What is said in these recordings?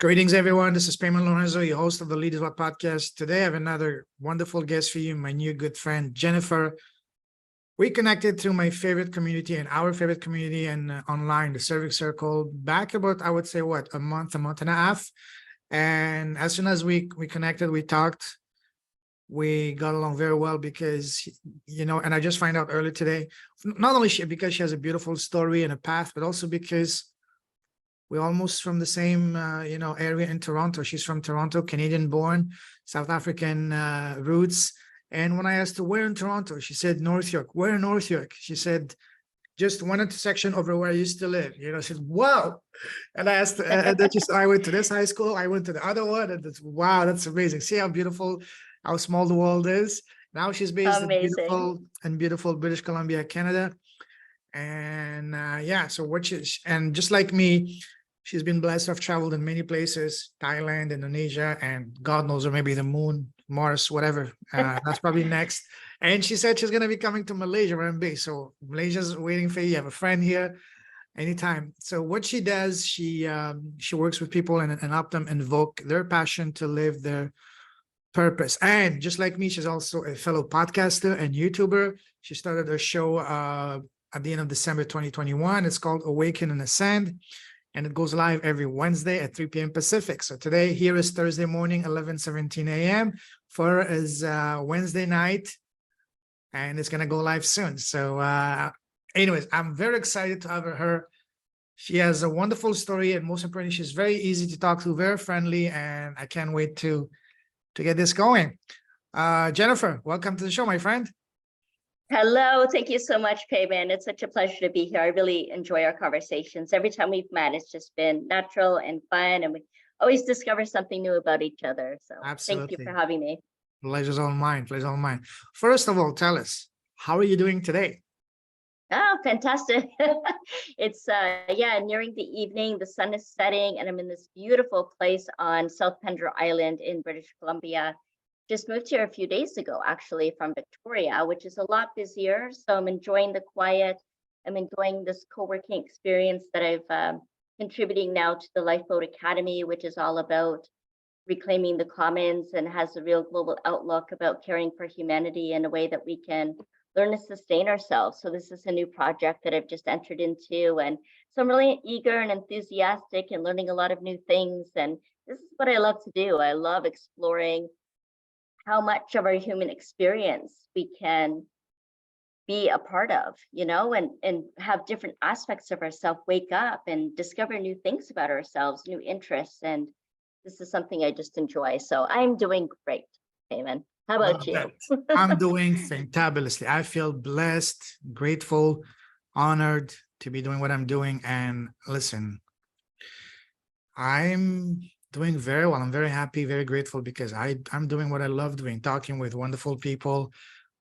Greetings, everyone. This is Payman Lorenzo, your host of the Leaders What podcast. Today, I have another wonderful guest for you, my new good friend, Jennifer. We connected through my favorite community and our favorite community and online, the Cervix Circle, back about, I would say, a month and a half. And as soon as we connected, we talked, we got along very well because, and I just find out earlier today, not only because she has a beautiful story and a path, but also because we're almost from the same, area in Toronto. She's from Toronto, Canadian born, South African roots. And when I asked her where in Toronto, she said North York. Where in North York? She said just one intersection over where I used to live. I said, wow. And I asked, and then she said, I went to this high school. I went to the other one. And that's, wow, that's amazing. See how beautiful, how small the world is. Now she's based in beautiful British Columbia, Canada. And so and just like me, she's been blessed to have traveled in many places, Thailand, Indonesia, and God knows, or maybe the moon, Mars, whatever. That's probably next. And she said she's going to be coming to Malaysia, where I'm based. So Malaysia's waiting for you. You have a friend here anytime. So what she does, she works with people and help them invoke their passion to live their purpose. And just like me, she's also a fellow podcaster and YouTuber. She started her show at the end of December 2021. It's called Awaken Ascend. And it goes live every Wednesday at 3 p.m. Pacific. So today, here is Thursday morning, 11:17 a.m. For her is Wednesday night, and it's going to go live soon. So anyways, I'm very excited to have her. She has a wonderful story, and most importantly, she's very easy to talk to, very friendly, and I can't wait to get this going. Jennifer, welcome to the show, my friend. Hello, thank you so much, Payman. It's such a pleasure to be here. I really enjoy our conversations. Every time we've met, it's just been natural and fun, and we always discover something new about each other. So Absolutely. Thank you for having me. Pleasure's all mine. Pleasure's all mine. First of all, tell us, how are you doing today? Oh, fantastic. It's nearing the evening. The sun is setting, and I'm in this beautiful place on South Pender Island in British Columbia. Just moved here a few days ago, actually, from Victoria, which is a lot busier. So I'm enjoying the quiet. I'm enjoying this co-working experience that I've contributing now to the Lifeboat Academy, which is all about reclaiming the commons and has a real global outlook about caring for humanity in a way that we can learn to sustain ourselves. So this is a new project that I've just entered into. And so I'm really eager and enthusiastic and learning a lot of new things. And this is what I love to do. I love exploring how much of our human experience we can be a part of, and have different aspects of ourselves wake up and discover new things about ourselves, new interests. And this is something I just enjoy. So I'm doing great, Payman. How about you? I'm doing fantabulously. I feel blessed, grateful, honored to be doing what I'm doing. And listen, I'm doing very well. I'm very happy, very grateful because I'm doing what I love doing, talking with wonderful people,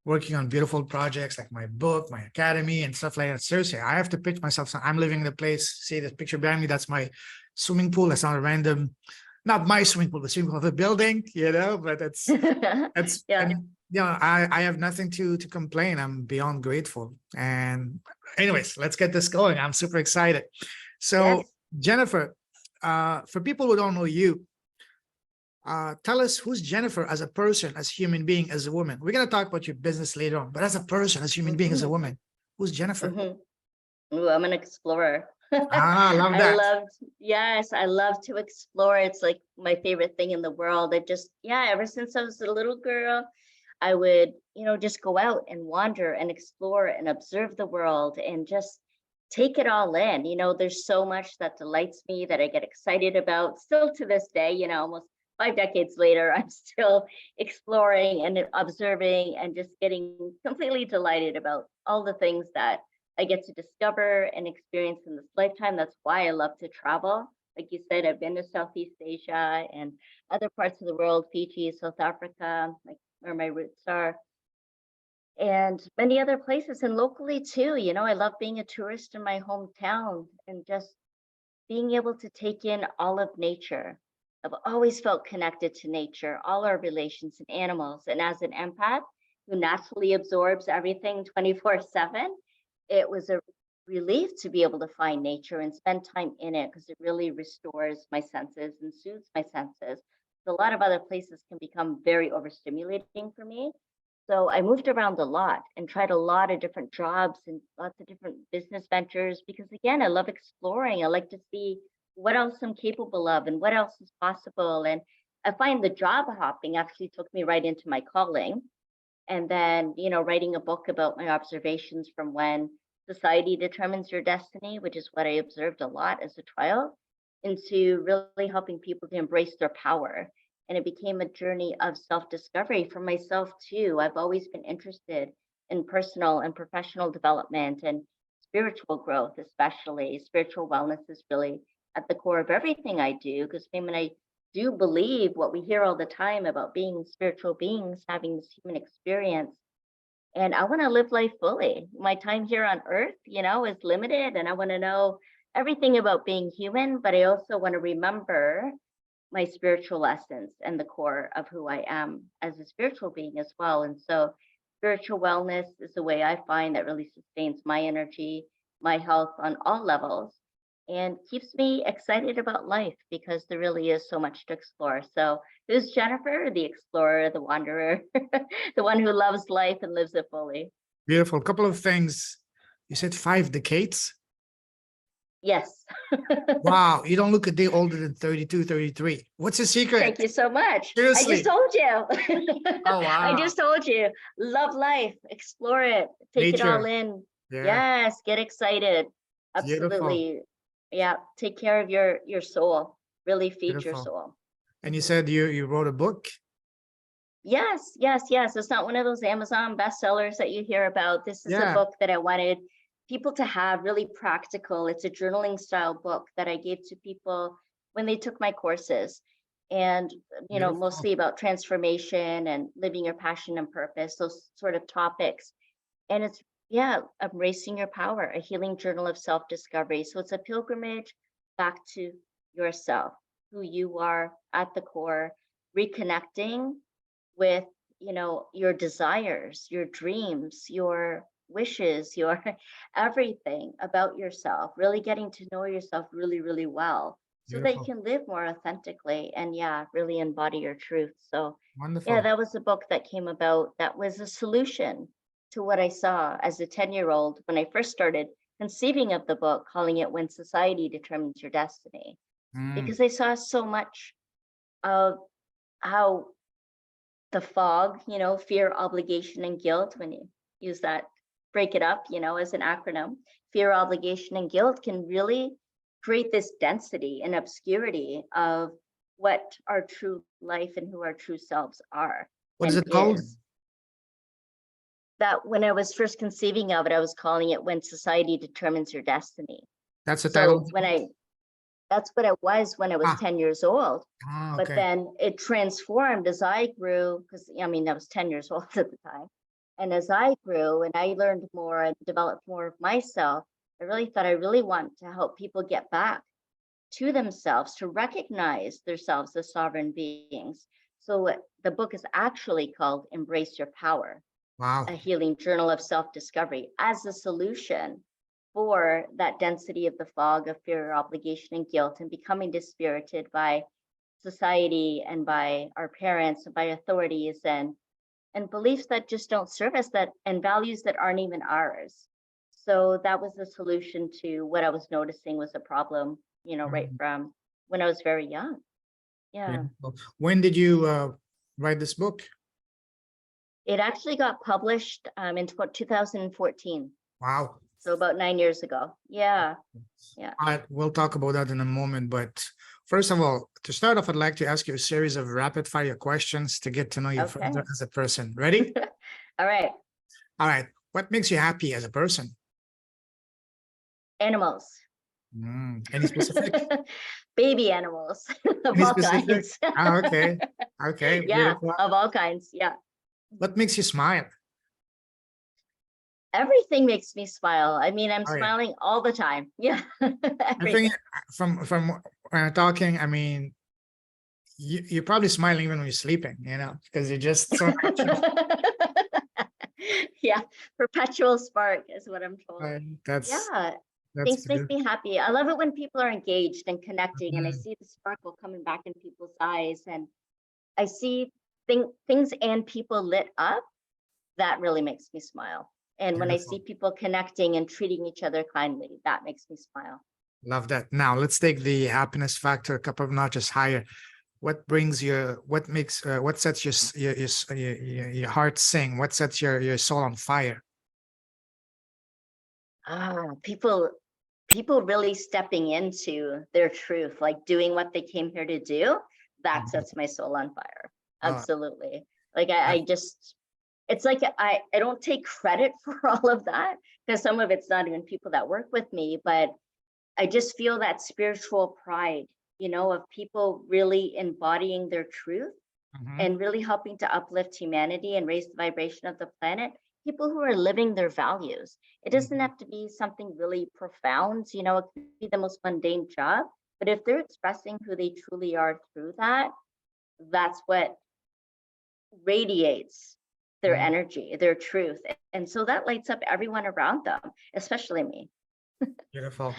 working on beautiful projects like my book, my academy, and stuff like that. Seriously, I have to pitch myself. So I'm living in the place. See this picture behind me? That's my swimming pool. That's not a random, not my swimming pool, the swimming pool of a building, but it's I have nothing to complain. I'm beyond grateful. And anyways, let's get this going. I'm super excited. So yes. Jennifer, for people who don't know you, tell us who's Jennifer as a person, as a human being, as a woman. We're going to talk about your business later on, but as a person, as a human being, as a woman, who's Jennifer? Ooh, I'm an explorer. I love that. I love to explore. It's like my favorite thing in the world. Ever since I was a little girl, I would, just go out and wander and explore and observe the world and just take it all in. There's so much that delights me that I get excited about. Still to this day, almost 5 decades later, I'm still exploring and observing and just getting completely delighted about all the things that I get to discover and experience in this lifetime. That's why I love to travel. Like you said, I've been to Southeast Asia and other parts of the world, Fiji, South Africa, like where my roots are, and many other places, and locally too. I love being a tourist in my hometown and just being able to take in all of nature. I've always felt connected to nature, all our relations and animals. And as an empath who naturally absorbs everything 24/7, it was a relief to be able to find nature and spend time in it because it really restores my senses and soothes my senses. So a lot of other places can become very overstimulating for me. So I moved around a lot and tried a lot of different jobs and lots of different business ventures because, again, I love exploring. I like to see what else I'm capable of and what else is possible. And I find the job hopping actually took me right into my calling. And then, writing a book about my observations from when society determines your destiny, which is what I observed a lot as a child, into really helping people to embrace their power. And it became a journey of self-discovery for myself too. I've always been interested in personal and professional development and spiritual growth, especially. Spiritual wellness is really at the core of everything I do, because when I do believe what we hear all the time about being spiritual beings, having this human experience, and I want to live life fully. My time here on earth, is limited, and I want to know everything about being human, but I also want to remember my spiritual essence and the core of who I am as a spiritual being as well. And so spiritual wellness is a way I find that really sustains my energy, my health on all levels, and keeps me excited about life because there really is so much to explore. So who's Jennifer? The explorer, the wanderer, the one who loves life and lives it fully. Beautiful. Couple of things. You said 5 decades. Yes. Wow, you don't look a day older than 32, 33. What's the secret? Thank you so much. Seriously. I just told you. Oh, wow. I just told you. Love life, explore it, take it all Nature. in. Yeah, Yes, get excited. beautiful, Absolutely. Yeah, take care of your soul. Really feed your beautiful. soul. And you said you wrote a book? Yes, yes, yes. It's not one of those Amazon bestsellers that you hear about. This is a Yeah, book that I wanted people to have, really practical. It's a journaling style book that I gave to people when they took my courses. And, beautiful. mostly about transformation and living your passion and purpose, those sort of topics. And it's, yeah, embracing your power, a healing journal of self-discovery. So it's a pilgrimage back to yourself, who you are at the core, reconnecting with, your desires, your dreams, your wishes, your everything about yourself, really getting to know yourself really, really well so that you Beautiful. can live more authentically and, yeah, really embody your truth. So yeah, Wonderful. that was a book that came about that was a solution to what I saw as a 10-year-old when I first started conceiving of the book, calling it When Society Determines Your Destiny, Mm, because I saw so much of how the fog, fear, obligation, and guilt, when you use that, break it up, as an acronym, fear, obligation, and guilt can really create this density and obscurity of what our true life and who our true selves are what is and it called? is. That when I was first conceiving of it, I was calling it When Society Determines Your Destiny. That's the title. So that's what it was when I was Ah, 10 years old. But okay. then it transformed as I grew, because I was 10 years old at the time. And as I grew and I learned more and developed more of myself, I really thought I really want to help people get back to themselves, to recognize themselves as sovereign beings. So the book is actually called Embrace Your Power, Wow. a healing journal of self-discovery, as a solution for that density of the fog of fear, obligation, and guilt, and becoming dispirited by society and by our parents and by authorities and beliefs that just don't serve us, that and values that aren't even ours. So that was the solution to what I was noticing was a problem, right Mm, from when I was very young. Yeah. beautiful. When did you write this book? It actually got published in 2014. Wow. So about 9 years ago. Yeah. Yeah. All right, we'll talk about that in a moment. But first of all, to start off, I'd like to ask you a series of rapid fire questions to get to know you Okay. further as a person. Ready? All right. All right. What makes you happy as a person? Animals. Any specific? Baby animals of Any all specific? kinds. Ah, okay. Okay, Yeah, beautiful. of all kinds. Yeah. What makes you smile? Everything makes me smile. I'm Oh, yeah. smiling all the time. Yeah. I think Everything. from talking, you're probably smiling even when you're sleeping, because you're just so natural. Yeah, perpetual spark is what I'm told. Right. That's Yeah, that's things make good. me happy. I love it when people are engaged and connecting, and I Mhm. see the sparkle coming back in people's eyes, and I see things and people lit up. That really makes me smile. And when I see Beautiful. people connecting and treating each other kindly, that makes me smile. Love that. Now let's take the happiness factor a couple of notches higher. What brings your, what makes, what sets your heart sing? What sets your soul on fire? People really stepping into their truth, like doing what they came here to do, that Mhm. sets my soul on fire. Oh, Absolutely. Like I that- just, it's like I don't take credit for all of that, because some of it's not even people that work with me, but I just feel that spiritual pride, of people really embodying their truth mhm. and really helping to uplift humanity and raise the vibration of the planet. People who are living their values. It doesn't Mhm. have to be something really profound, it could be the most mundane job. But if they're expressing who they truly are through that, that's what radiates their Mhm. energy, their truth. And so that lights up everyone around them, especially me. Beautiful.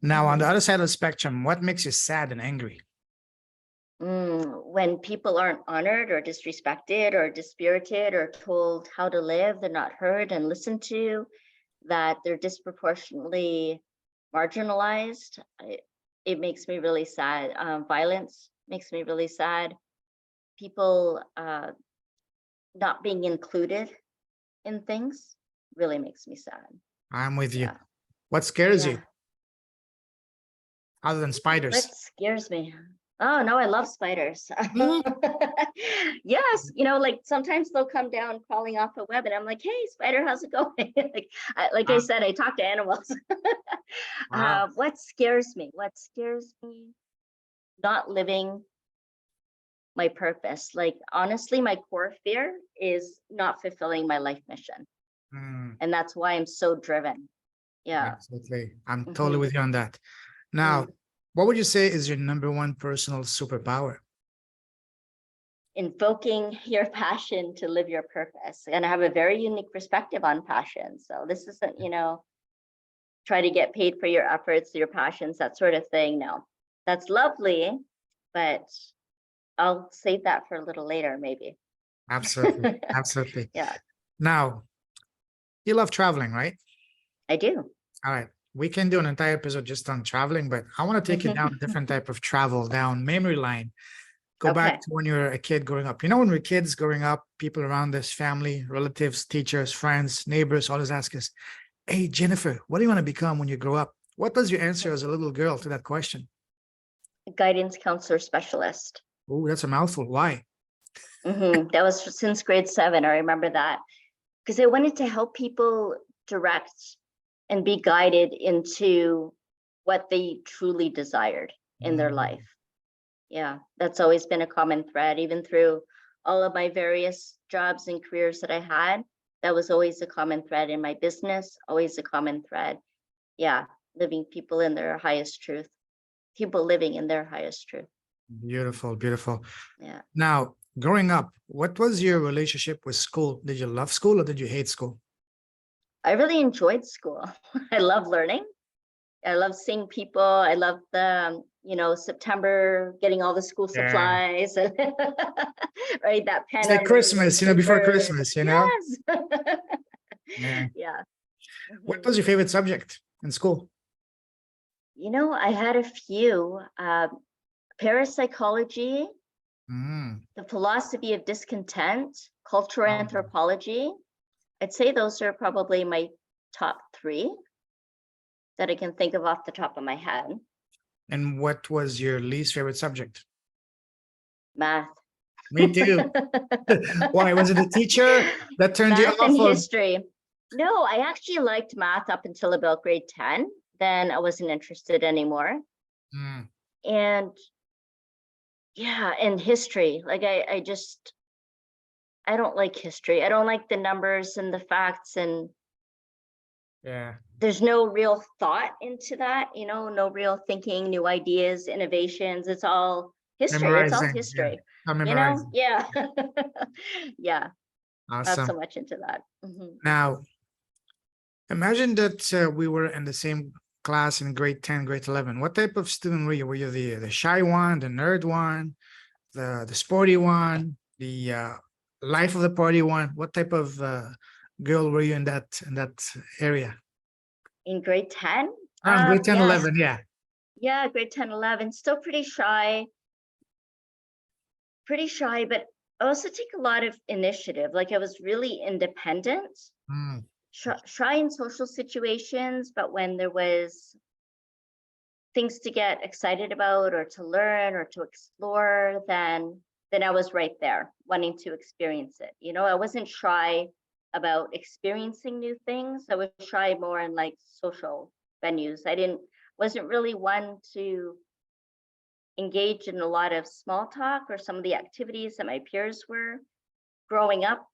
Now, on the Mhm. other side of the spectrum, what makes you sad and angry? When people aren't honored or disrespected or dispirited or told how to live, they're not heard and listened to, that they're disproportionately marginalized. It makes me really sad. Violence makes me really sad. People not being included in things really makes me sad. I'm with you. Yeah. What scares Yeah. you other than spiders? What scares me? Oh no, I love spiders. Mhm. Yes, like sometimes they'll come down crawling off a web, and I'm like, "Hey, spider, how's it going?" like I Wow. said, I talk to animals. Wow. What scares me? What scares me? Not living my purpose. Like honestly, my core fear is not fulfilling my life mission, Mm, and that's why I'm so driven. Yeah. absolutely. I'm totally hmm with you on that. Now, what would you say is your number one personal superpower? Invoking your passion to live your purpose. And I have a very unique perspective on passion. So this isn't, try to get paid for your efforts, your passions, that sort of thing. No, that's lovely, but I'll save that for a little later, maybe. Absolutely. Absolutely. Yeah, Now, you love traveling, right? I do. All right. We can do an entire episode just on traveling, but I want to take you down a different type of travel, down memory lane. Go back Okay. to when you were a kid growing up. You know, when we're kids growing up, people around us, family, relatives, teachers, friends, neighbors, always ask us, "Hey, Jennifer, what do you want to become when you grow up?" What was your answer as a little girl to that question? Guidance counselor specialist. Oh, that's a mouthful. Why? That was since grade 7. I remember that because I wanted to help people direct and be guided into what they truly desired in their Mm, life. Yeah, that's always been a common thread, even through all of my various jobs and careers that I had. That was always a common thread in my business, always a common thread. Yeah, living people in their highest truth, people living in their highest truth. beautiful, beautiful. Yeah, Now, growing up, what was your relationship with school? Did you love school or did you hate school? I really enjoyed school. I love learning. I love seeing people. I love the, September, getting all the school Yeah. supplies and right, that It's pen like on the Christmas, before paper. Christmas, Yes. Yeah. Yeah. What Mhm. was your favorite subject in school? I had a few, parapsychology, Mm. the philosophy of discontent, cultural Oh. anthropology. I'd say those are probably my top 3 that I can think of off the top of my head. And what was your least favorite subject? Math. Me too. Why? Was it the teacher that turned you Math and off of? history. No, I actually liked math up until about grade 10. Then I wasn't interested anymore. Mm, And yeah, and history. Like I don't like history. I don't like the numbers and the facts, and yeah. there's no real thought into that, no real thinking, new ideas, innovations. It's all history. It's all Memorizing. Yeah. history, Not memorizing. Yeah. Yeah. not so Awesome. much into that. Now, imagine that we were in the same class in grade 10, grade 11. What type of student were you? Were you the shy one, the nerd one, the sporty one, the life of the party one? What type of girl were you in that area? In grade 10? Around grade 10, Yes. 11, yeah. Yeah, grade 10, 11. Still pretty shy, but I also take a lot of initiative. Like I was really independent, Mm, shy in social situations, but when there was things to get excited about or to learn or to explore, then I was right there wanting to experience it. You know, I wasn't shy about experiencing new things. I was shy more in like social venues. Wasn't really one to engage in a lot of small talk or some of the activities that my peers were. Growing up,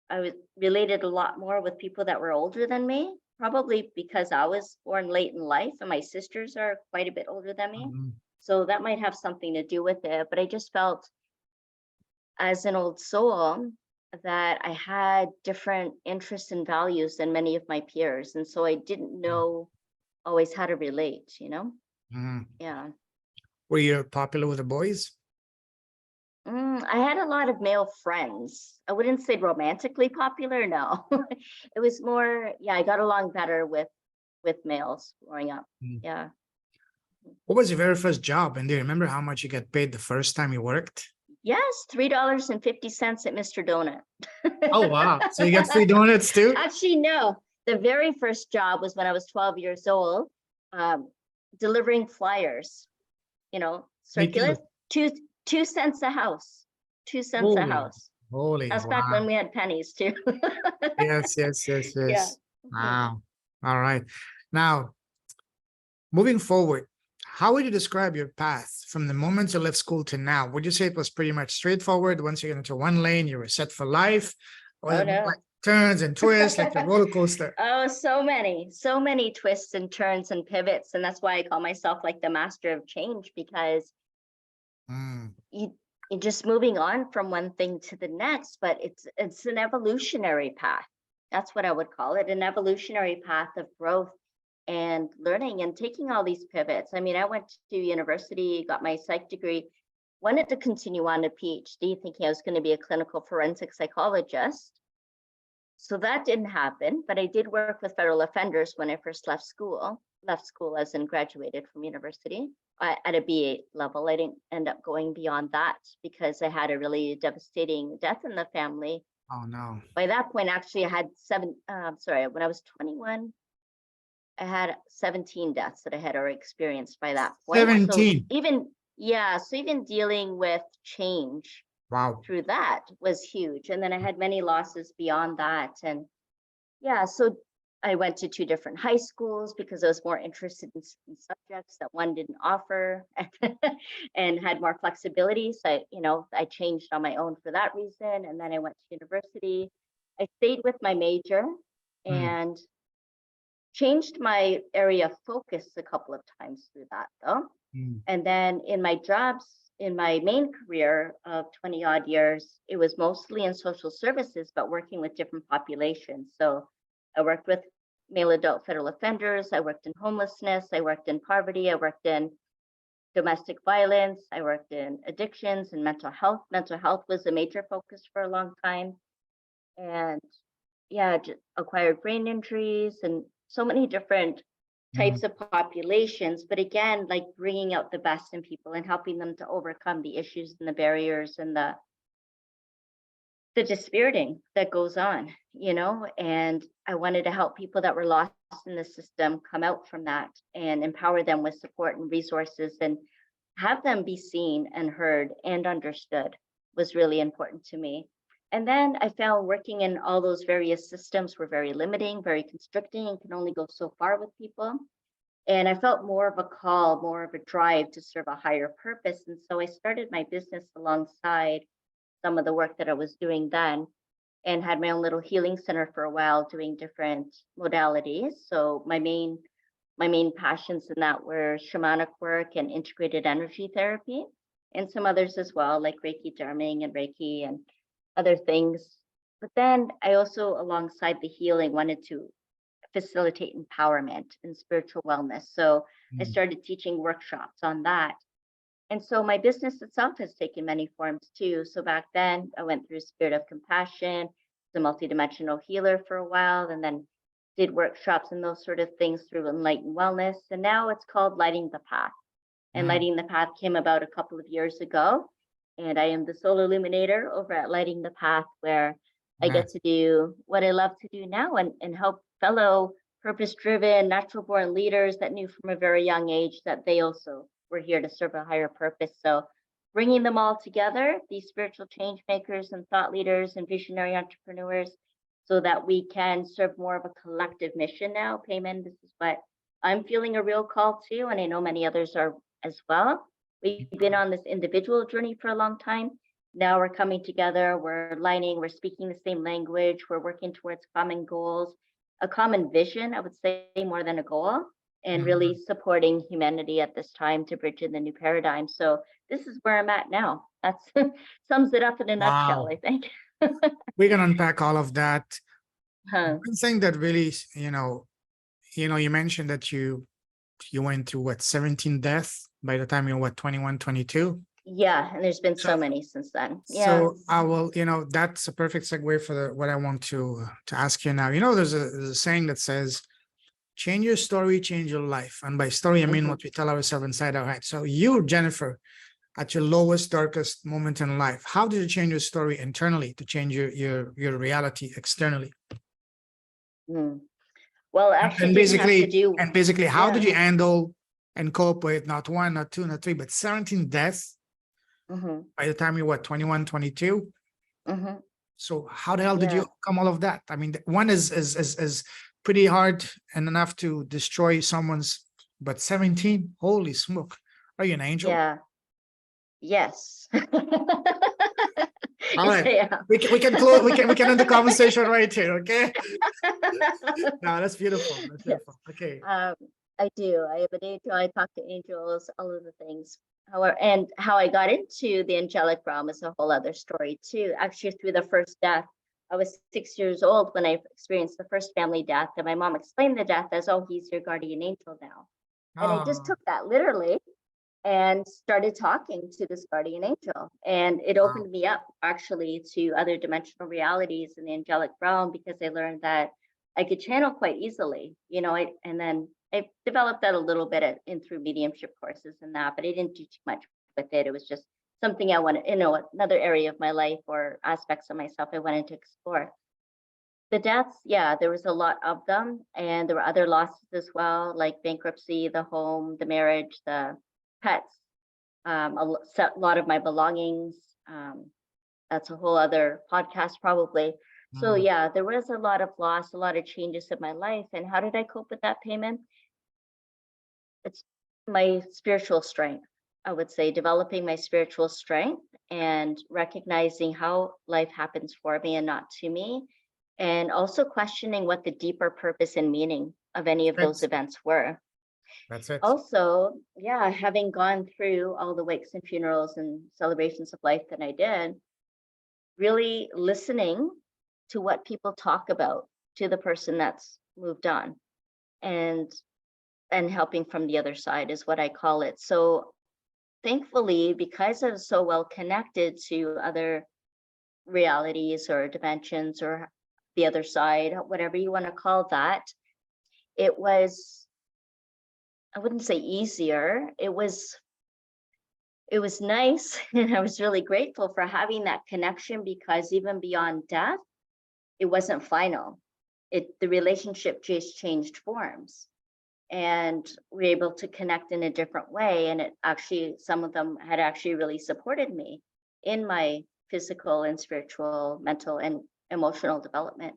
I was related a lot more with people that were older than me, probably because I was born late in life and my sisters are quite a bit older than me. mhm, So that might have something to do with it. But I just felt as an old soul that I had different interests and values than many of my peers. And so I didn't know always how to relate, you know? mhm. Yeah. Were you popular with the boys? I had a lot of male friends. I wouldn't say romantically popular, no. It was more, yeah, I got along better with males growing up. Mm. Yeah. What was your very first job? And do you remember how much you got paid the first time you worked? Yes, $3.50 at Mr. Donut. Oh, wow. So you got free donuts too? Actually, no. The very first job was when I was 12 years old, um, delivering flyers, you know, Me too. circulars, two 2 cents a house, 2 cents a Holy, house. holy, That's back wow. when we had pennies too. Yes, yes, yes, Yeah. yes. Wow. All right. Now, moving forward, how would you describe your path from the moment you left school to now? Would you say it was pretty much straightforward? Once you get into one lane, you were set for life? Or was Oh it more no. like turns and twists, like a roller coaster? Oh, so many twists and turns and pivots. And that's why I call myself like the master of change, because Mm, you you're just moving on from one thing to the next, but it's an evolutionary path. That's what I would call it, an evolutionary path of growth and learning and taking all these pivots. I mean, I went to university, got my psych degree, wanted to continue on a PhD, thinking I was going to be a clinical forensic psychologist. So that didn't happen, but I did work with federal offenders when I first left school as in graduated from university at a BA level. I didn't end up going beyond that because I had a really devastating death in the family. oh, no. By that point, actually, I had when I was 21, I had 17 deaths that I had already experienced by that point. So 17. even dealing with change Wow. through that was huge. And then I had many losses beyond that. And yeah, so I went to 2 different high schools because I was more interested in subjects that one didn't offer and had more flexibility. So, I changed on my own for that reason. And then I went to university. I stayed with my major Mm, and changed my area of focus a couple of times through that, though. mm, And then in my jobs, in my main career of 20 odd years, it was mostly in social services, but working with different populations. So I worked with male adult federal offenders, I worked in homelessness, I worked in poverty, I worked in domestic violence, I worked in addictions and mental health. Mental health was a major focus for a long time. And yeah, acquired brain injuries and so many different mm. types of populations, but again, like bringing out the best in people and helping them to overcome the issues and the barriers and the dispiriting that goes on, and I wanted to help people that were lost in the system come out from that and empower them with support and resources and have them be seen and heard and understood was really important to me. And then I found working in all those various systems were very limiting, very constricting, and can only go so far with people. And I felt more of a call, more of a drive to serve a higher purpose. And so I started my business alongside some of the work that I was doing then and had my own little healing center for a while doing different modalities. So my main passions in that were shamanic work and integrated energy therapy, and some others as well, like Reiki Dharming and Reiki and other things But then I also, alongside the healing, wanted to facilitate empowerment and spiritual wellness. So I Mm. started teaching workshops on that. And so my business itself has taken many forms too. So back then I went through Spirit of Compassion, the multidimensional healer for a while, and then did workshops and those sort of things through Enlightened Wellness. And now it's called Lighting the Path. And Mm. Lighting the Path came about a couple of years ago. And I am the sole illuminator over at Lighting the Path, where I Yeah. get to do what I love to do now and help fellow purpose-driven, natural-born leaders that knew from a very young age that they also were here to serve a higher purpose. So bringing them all together, these spiritual change makers and thought leaders and visionary entrepreneurs, so that we can serve more of a collective mission now. Payman, this is what I'm feeling a real call to, and I know many others are as well. We've been on this individual journey for a long time. Now we're coming together, we're aligning, we're speaking the same language, we're working towards common goals, a common vision, I would say, more than a goal, and really supporting humanity at this time to bridge in the new paradigm. So this is where I'm at now. That's sums it up in a nutshell, Wow. I think. We can unpack all of that. Huh. One thing that really, you mentioned that you went through what, 17 deaths by the time you're what, 21, 22. Yeah, and there's been So, so many since then. Yeah. so I will, that's a perfect segue for what I want to ask you now. There's a saying that says, change your story, change your life. And by story, I mean Mhm. what we tell ourselves inside our head. So you, Jennifer, at your lowest, darkest moment in life, how did you change your story internally to change your reality externally? Mm. Well, actually And didn't have to basically, do, how did yeah. you handle and cope with not one, not two, not three, but 17 deaths Hmm. by the time you were 21, 22? Hmm. So how the hell did you Yeah. overcome all of that? I mean, one is pretty hard and enough to destroy someone's, but 17, holy smoke. Are you an angel? Yeah. Yes. All Yes, right. I am. We can close, we can end the conversation right here, okay? No, that's beautiful. That's Yes. beautiful. Okay. I do. I have an angel. I talk to angels, all of the things. However, and how I got into the angelic realm is a whole other story too. Actually, through the first death, I was 6 years old when I experienced the first family death, and my mom explained the death as, "Oh, he's your guardian angel now," and I just Oh, took that literally and started talking to this guardian angel. And it wow. opened me up actually to other dimensional realities in the angelic realm, because I learned that I could channel quite easily, and then I developed that a little bit in through mediumship courses and that, but I didn't do too much with it. It was just something I wanted, another area of my life or aspects of myself I wanted to explore. The deaths, yeah, there was a lot of them, and there were other losses as well, like bankruptcy, the home, the marriage, the pets, lot of my belongings. That's a whole other podcast, probably. So, Mm, yeah, there was a lot of loss, a lot of changes in my life. And how did I cope with that, Payment? It's my spiritual strength. I would say developing my spiritual strength and recognizing how life happens for me and not to me, and also questioning what the deeper purpose and meaning of any of those that's it. events were. That's it. Also, yeah, having gone through all the wakes and funerals and celebrations of life that I did, really listening to what people talk about to the person that's moved on, and helping from the other side is what I call it. So thankfully, because I was so well connected to other realities or dimensions or the other side, whatever you want to call that, it was, I wouldn't say easier. It was nice, and I was really grateful for having that connection, because even beyond death, it wasn't final. The relationship just changed forms, and we're able to connect in a different way. And it actually, some of them had actually really supported me in my physical and spiritual, mental and emotional development.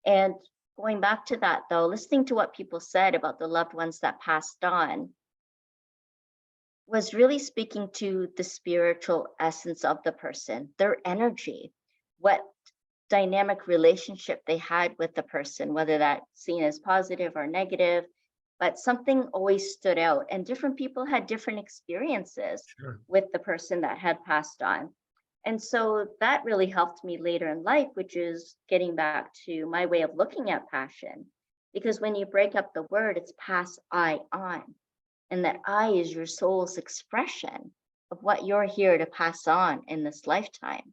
And going back to that though, listening to what people said about the loved ones that passed on was really speaking to the spiritual essence of the person, their energy, what dynamic relationship they had with the person, whether that's seen as positive or negative, but something always stood out. And different people had different experiences Sure. with the person that had passed on. And so that really helped me later in life, which is getting back to my way of looking at passion. Because when you break up the word, it's pass I on. And that I is your soul's expression of what you're here to pass on in this lifetime.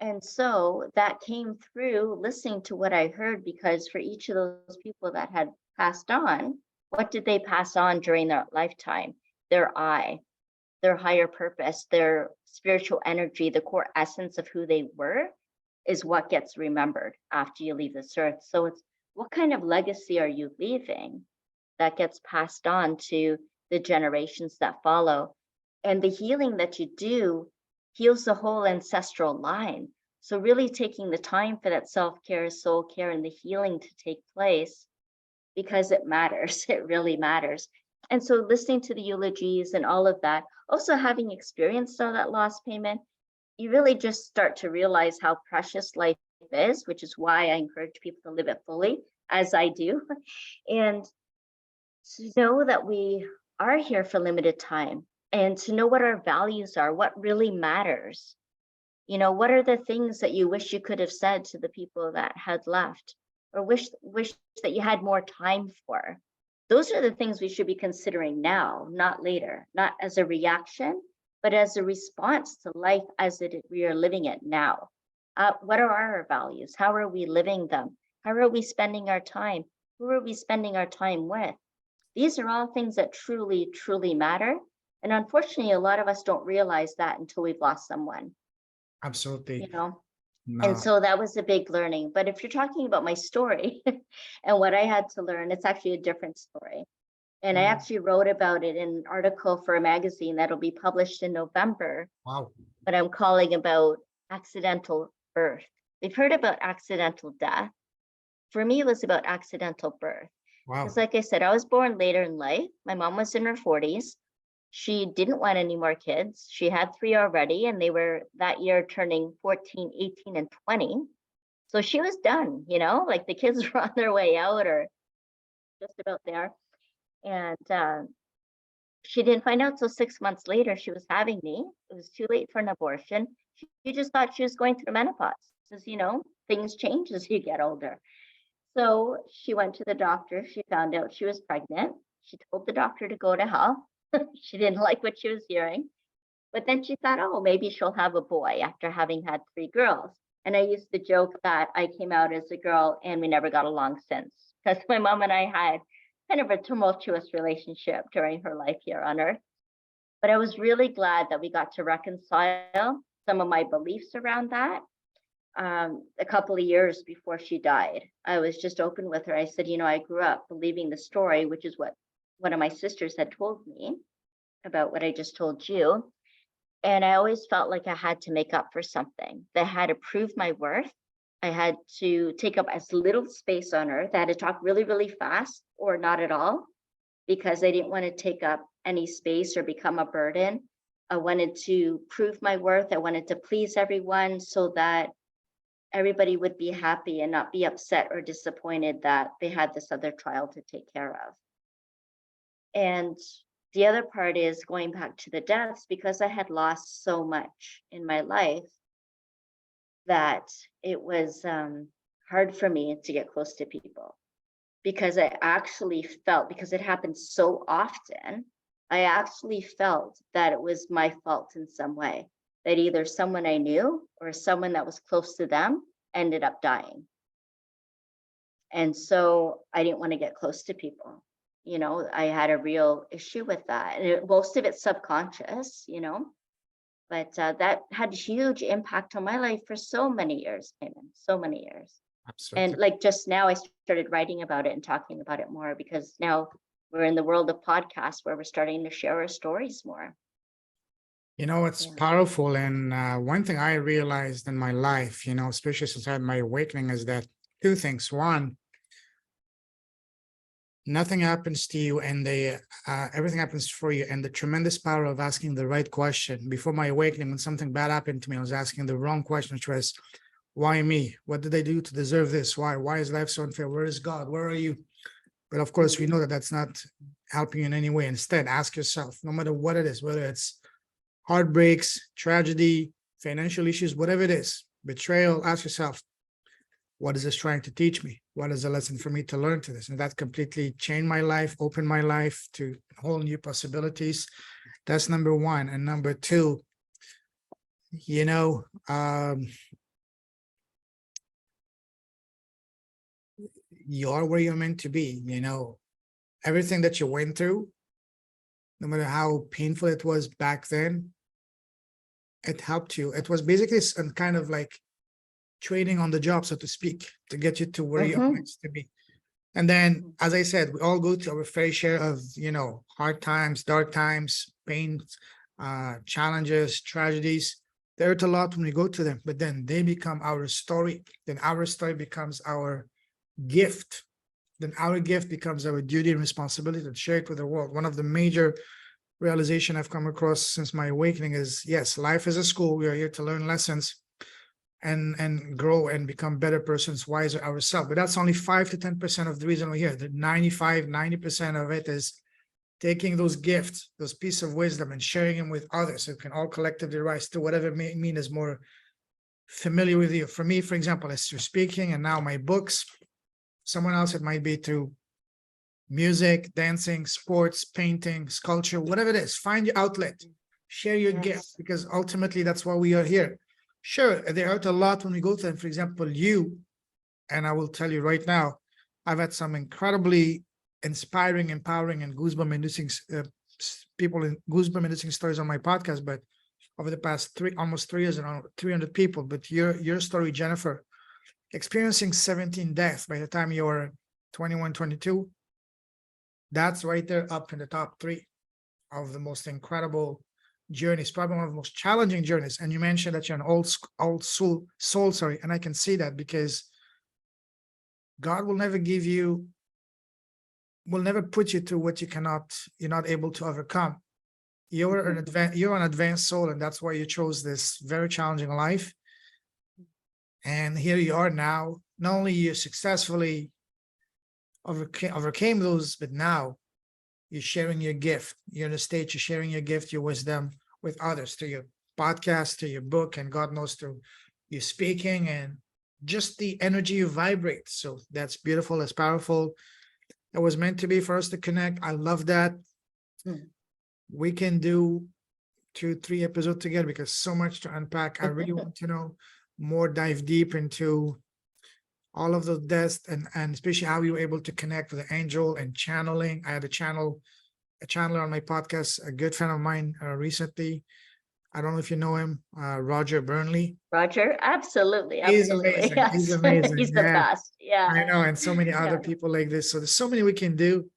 And so that came through listening to what I heard, because for each of those people that had passed on, what did they pass on during their lifetime? Their I, their higher purpose, their spiritual energy, the core essence of who they were is what gets remembered after you leave this earth. So it's what kind of legacy are you leaving that gets passed on to the generations that follow? And the healing that you do heals the whole ancestral line. So really taking the time for that self-care, soul care, and the healing to take place, because it matters. It really matters. And so listening to the eulogies and all of that, also having experienced all that loss payment, you really just start to realize how precious life is, which is why I encourage people to live it fully, as I do. And to know that we are here for limited time, and to know what our values are, what really matters. You know, what are the things that you wish you could have said to the people that had left, or wish that you had more time for? Those are the things we should be considering now, not later, not as a reaction, but as a response to life as we are living it now. What are our values? How are we living them? How are we spending our time? Who are we spending our time with? These are all things that truly, truly matter. And unfortunately, a lot of us don't realize that until we've lost someone, Absolutely. you know? No. And so that was a big learning. But if you're talking about my story and what I had to learn, it's actually a different story. And I actually wrote about it in an article for a magazine that'll be published in November. Wow. But I'm calling about accidental birth. We've heard about accidental death. For me, it was about accidental birth. Wow. Because like I said, I was born later in life. My mom was in her 40s. She didn't want any more kids. She had 3 already, and they were that year turning 14, 18, and 20. So she was done, you know, like the kids were on their way out or just about there. And she didn't find out till 6 months later she was having me. It was too late for an abortion. She just thought she was going through menopause. Because, you know, things change as you get older. So she went to the doctor. She found out she was pregnant. She told the doctor to go to hell. She didn't like what she was hearing. But then she thought, oh, maybe she'll have a boy after having had 3 girls. And I used to joke that I came out as a girl and we never got along since, because my mom and I had kind of a tumultuous relationship during her life here on earth. But I was really glad that we got to reconcile some of my beliefs around that. A couple of years before she died, I was just open with her. I said, you know, I grew up believing the story, which is what one of my sisters had told me about what I just told you. And I always felt like I had to make up for something, that I had to prove my worth. I had to take up as little space on earth. I had to talk really, really fast or not at all, because I didn't want to take up any space or become a burden. I wanted to prove my worth. I wanted to please everyone so that everybody would be happy and not be upset or disappointed that they had this other child to take care of. And the other part is going back to the deaths, because I had lost so much in my life that it was hard for me to get close to people, because I actually felt, because it happened so often, I actually felt that it was my fault in some way, that either someone I knew or someone that was close to them ended up dying. And so I didn't want to get close to people. You know, I had a real issue with that. And most of it's subconscious, you know, but that had a huge impact on my life for so many years, Payman, so many years. Absolutely. And like just now, I started writing about it and talking about it more, because now we're in the world of podcasts where we're starting to share our stories more. You know, it's powerful. And one thing I realized in my life, you know, especially since I had my awakening, is that 2 things. One, nothing happens to you, and everything happens for you. And the tremendous power of asking the right question. Before my awakening, when something bad happened to me, I was asking the wrong question, which was, why me? What did I do to deserve this? Why is life so unfair? Where is God? Where are you? But of course, we know that that's not helping you in any way. Instead, ask yourself, no matter what it is, whether it's heartbreaks, tragedy, financial issues, whatever it is, betrayal, ask yourself, what is this trying to teach me? What is the lesson for me to learn to this? And that completely changed my life, opened my life to whole new possibilities. That's number one. And number two, you know, you are where you're meant to be. You know, everything that you went through, no matter how painful it was back then, it helped you. It was basically some kind of like training on the job, so to speak, to get you to where you're meant to be. And then, as I said, we all go through our fair share of, you know, hard times, dark times, pains, challenges, tragedies. There hurt a lot when we go to them, but then they become our story. Then our story becomes our gift. Then our gift becomes our duty and responsibility to share it with the world. One of the major realization I've come across since my awakening is, yes, life is a school. We are here to learn lessons and grow and become better persons, wiser ourselves. But that's only 5 to 10% of the reason we're here. The 90% of it is taking those gifts, those pieces of wisdom, and sharing them with others, so we can all collectively rise to whatever may mean is more familiar with you. For me, for example, it's through speaking, and now my books. Someone else, it might be through music, dancing, sports, painting, sculpture, whatever it is. Find your outlet, share your gift, because ultimately that's why we are here. Sure, they hurt a lot when we go to them. For example, you, and I will tell you right now, I've had some incredibly inspiring, empowering, and goosebump-inducing people in goosebump-inducing stories on my podcast. But over the past almost 3 years, around 300 people. But your story, Jennifer, experiencing 17 deaths by the time you're 21, 22, that's right there up in the top 3 of the most incredible journeys, probably one of the most challenging journeys. And you mentioned that you're an old soul, sorry, and I can see that, because God will never will never put you through what you're not able to overcome. You're an advanced soul, and that's why you chose this very challenging life. And here you are now. Not only you successfully overcame those, but now you're sharing your gift. You're in a stage, you're sharing your gift, your wisdom with others through your podcast, through your book, and God knows through you speaking and just the energy you vibrate. So that's beautiful. That's powerful. It was meant to be for us to connect. I love that. We can do 2-3 episodes together, because so much to unpack. I really want to know more, dive deep into all of those deaths, and especially how you were able to connect with the angel and channeling. I had a channeler on my podcast, a good friend of mine recently. I don't know if you know him, Roger Burnley. Roger, absolutely. He's amazing. Yes. He's amazing. He's the best. Yeah. I know, and so many other people like this. So there's so many we can do.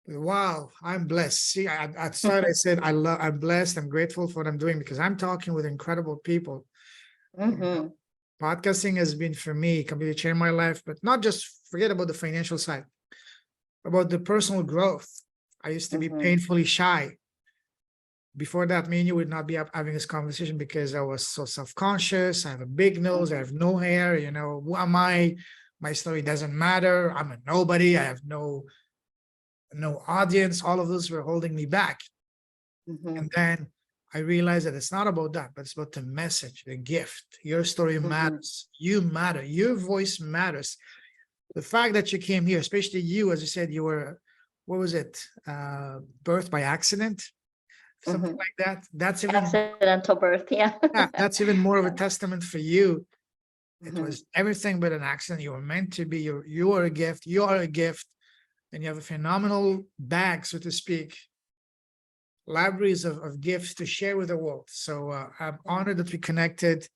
Wow, I'm blessed. See, I started, I said, I'm blessed, I'm grateful for what I'm doing, because I'm talking with incredible people. Podcasting has been, for me, completely changed my life, but not just forget about the financial side, about the personal growth. I used to be painfully shy. Before that, me and you would not be having this conversation, because I was so self-conscious. I have a big nose. I have no hair. You know, who am I? My story doesn't matter. I'm a nobody. I have no audience. All of those were holding me back. And then I realized that it's not about that, but it's about the message, the gift. Your story matters. You matter. Your voice matters. The fact that you came here, especially you, as you said, you were, what was it? Birth by accident, something like that. That's even accidental birth. Yeah. that's even more of a testament for you. It was everything but an accident. You were meant to be. You are a gift. You are a gift, and you have a phenomenal bag, so to speak. Libraries of gifts to share with the world. So I'm honored that we connected.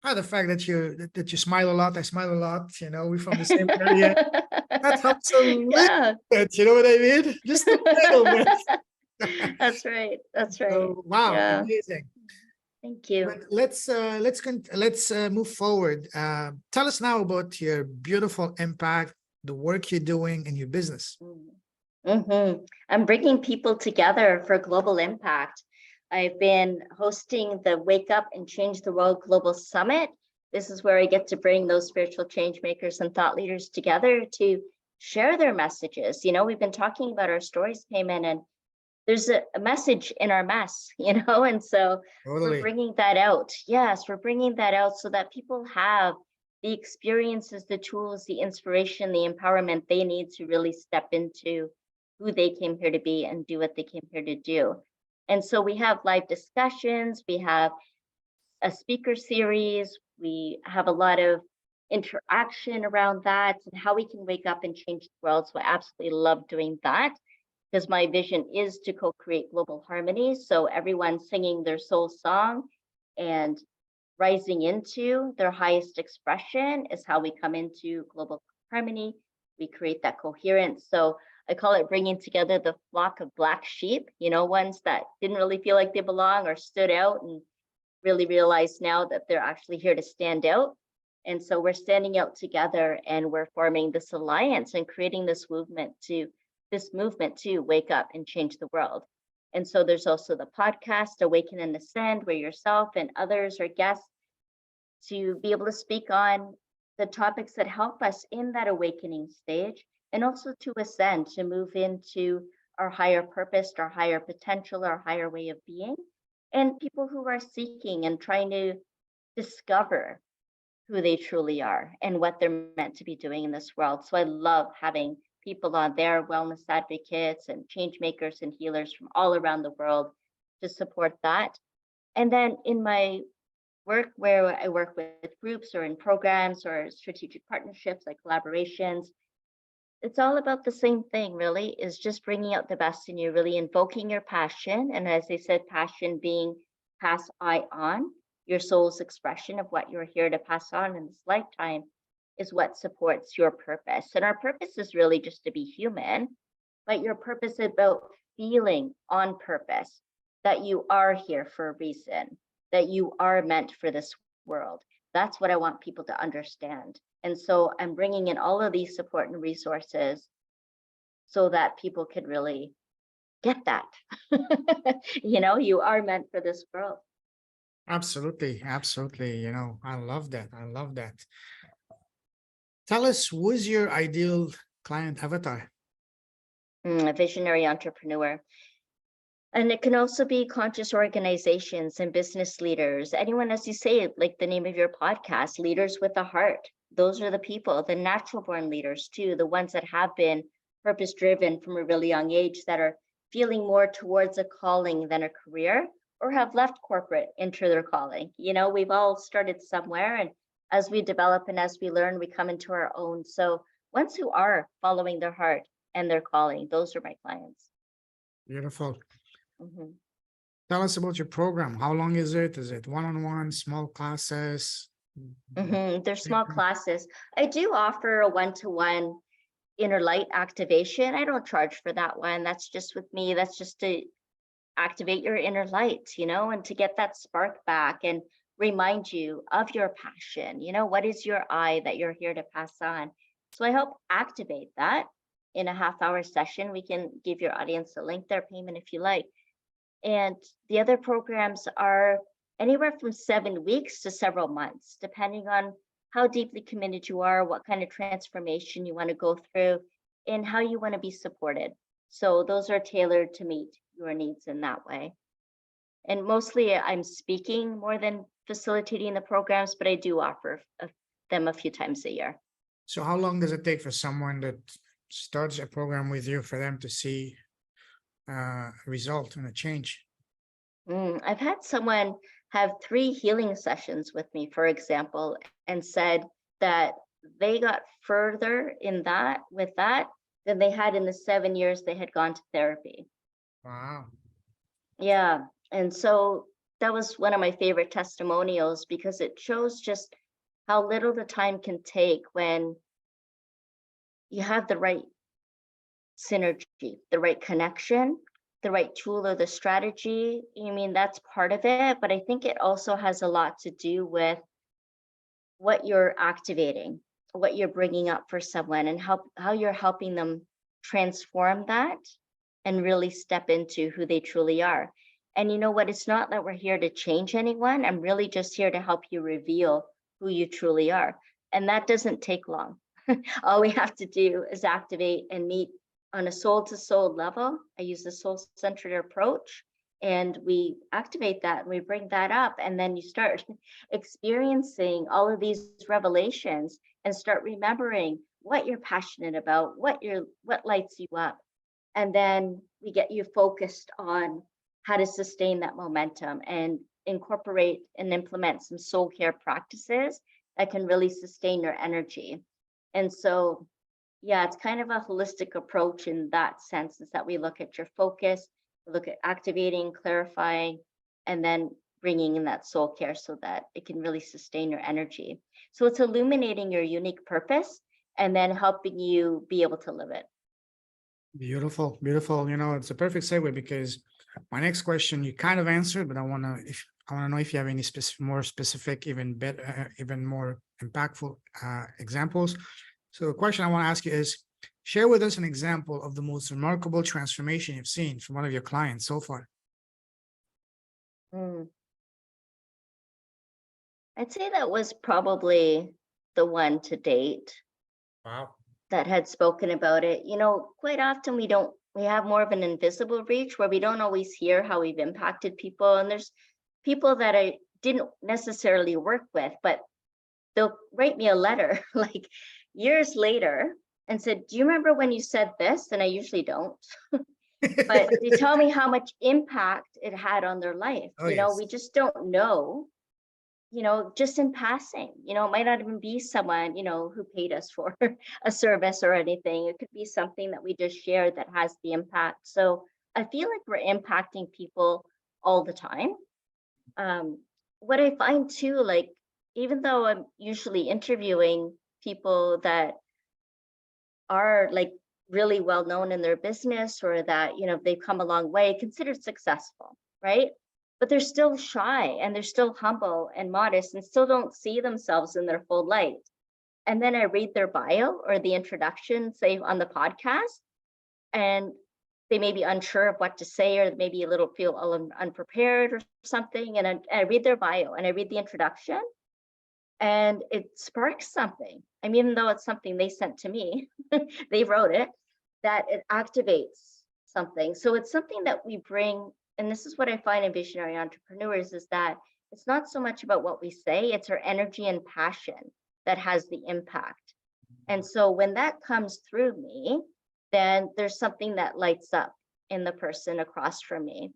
The fact that you smile a lot, I smile a lot. You know, we're from the same area. That helps a little bit. You know what I mean? Just a little bit. That's right. That's right. So, wow, amazing. Thank you. But let's move forward. Tell us now about your beautiful impact, the work you're doing in your business. I'm bringing people together for global impact. I've been hosting the Wake Up and Change the World Global Summit. This is where I get to bring those spiritual change makers and thought leaders together to share their messages. You know, we've been talking about our stories, Payman, and there's a message in our mess, and so we're Totally. bringing that out. Yes, we're bringing that out so that people have the experiences, the tools, the inspiration, the empowerment they need to really step into who they came here to be and do what they came here to do. And so we have live discussions, we have a speaker series, we have a lot of interaction around that and how we can wake up and change the world. So I absolutely love doing that because my vision is to co-create global harmony. So everyone singing their soul song and rising into their highest expression is how we come into global harmony. We create that coherence. So I call it bringing together the flock of black sheep, ones that didn't really feel like they belong or stood out and really realize now that they're actually here to stand out. And so we're standing out together and we're forming this alliance and creating this movement to wake up and change the world. And so there's also the podcast, Awaken and Ascend, where yourself and others are guests to be able to speak on the topics that help us in that awakening stage, and also to ascend, to move into our higher purpose, our higher potential, our higher way of being, and people who are seeking and trying to discover who they truly are and what they're meant to be doing in this world. So I love having people on there, wellness advocates and change makers and healers from all around the world to support that. And then in my work where I work with groups or in programs or strategic partnerships like collaborations, it's all about the same thing, really, is just bringing out the best in you, really invoking your passion. And as I said, passion being pass I on, your soul's expression of what you're here to pass on in this lifetime is what supports your purpose. And our purpose is really just to be human, but your purpose is about feeling on purpose, that you are here for a reason, that you are meant for this world. That's what I want people to understand. And so I'm bringing in all of these support and resources so that people can really get that. You are meant for this world. Absolutely. Absolutely. I love that. I love that. Tell us, who's your ideal client avatar? A visionary entrepreneur. And it can also be conscious organizations and business leaders. Anyone, as you say, like the name of your podcast, leaders with a heart. Those are the people, the natural born leaders too, the ones that have been purpose driven from a really young age, that are feeling more towards a calling than a career, or have left corporate into their calling. We've all started somewhere, and as we develop and as we learn, we come into our own. So ones who are following their heart and their calling, those are my clients. Beautiful. Mhm. Tell us about your program. How long is it? Is it one-on-one, small classes? They're small classes. I do offer a one-to-one inner light activation. I don't charge for that one. That's just with me. That's just to activate your inner light, and to get that spark back and remind you of your passion. What is your I that you're here to pass on? So I help activate that in a half-hour session. We can give your audience a link, their payment if you like. And the other programs are anywhere from 7 weeks to several months, depending on how deeply committed you are, what kind of transformation you want to go through, and how you want to be supported. So those are tailored to meet your needs in that way. And mostly I'm speaking more than facilitating the programs, but I do offer them a few times a year. So how long does it take for someone that starts a program with you for them to see a result and a change? I've had someone have 3 healing sessions with me, for example, and said that they got further with that than they had in the 7 years they had gone to therapy. Wow. Yeah. And so that was one of my favorite testimonials, because it shows just how little the time can take when you have the right synergy, the right connection, the right tool or the strategy. That's part of it, but I think it also has a lot to do with what you're activating, what you're bringing up for someone, and how you're helping them transform that and really step into who they truly are. And you know what? It's not that we're here to change anyone. I'm really just here to help you reveal who you truly are. And that doesn't take long. All we have to do is activate and meet on a soul to soul level. I use the soul centered approach, and we activate that and we bring that up. And then you start experiencing all of these revelations and start remembering what you're passionate about, what lights you up. And then we get you focused on how to sustain that momentum and incorporate and implement some soul care practices that can really sustain your energy. And so, yeah, it's kind of a holistic approach in that sense, is that we look at your focus, we look at activating, clarifying, and then bringing in that soul care so that it can really sustain your energy. So it's illuminating your unique purpose and then helping you be able to live it. Beautiful, beautiful. It's a perfect segue because my next question you kind of answered, but I want to know if you have any more specific, even better, even more impactful examples. So the question I want to ask you is, share with us an example of the most remarkable transformation you've seen from one of your clients so far. I'd say that was probably the one to date. Wow. That had spoken about it. Quite often we have more of an invisible reach where we don't always hear how we've impacted people. And there's people that I didn't necessarily work with, but they'll write me a letter like years later and said, do you remember when you said this? And I usually don't, but they tell me how much impact it had on their life. Oh, yes. We just don't know. Just in passing, it might not even be someone, who paid us for a service or anything. It could be something that we just shared that has the impact. So I feel like we're impacting people all the time. What I find too, like, even though I'm usually interviewing people that are like really well known in their business or that, they've come a long way, considered successful, right? But they're still shy and they're still humble and modest and still don't see themselves in their full light. And then I read their bio or the introduction, say on the podcast, and they may be unsure of what to say, or maybe a little feel unprepared or something. And I read their bio and I read the introduction and it sparks something. I mean, even though it's something they sent to me, they wrote it, that it activates something. So it's something that we bring. And this is what I find in visionary entrepreneurs, is that it's not so much about what we say, it's our energy and passion that has the impact. And so when that comes through me, then there's something that lights up in the person across from me.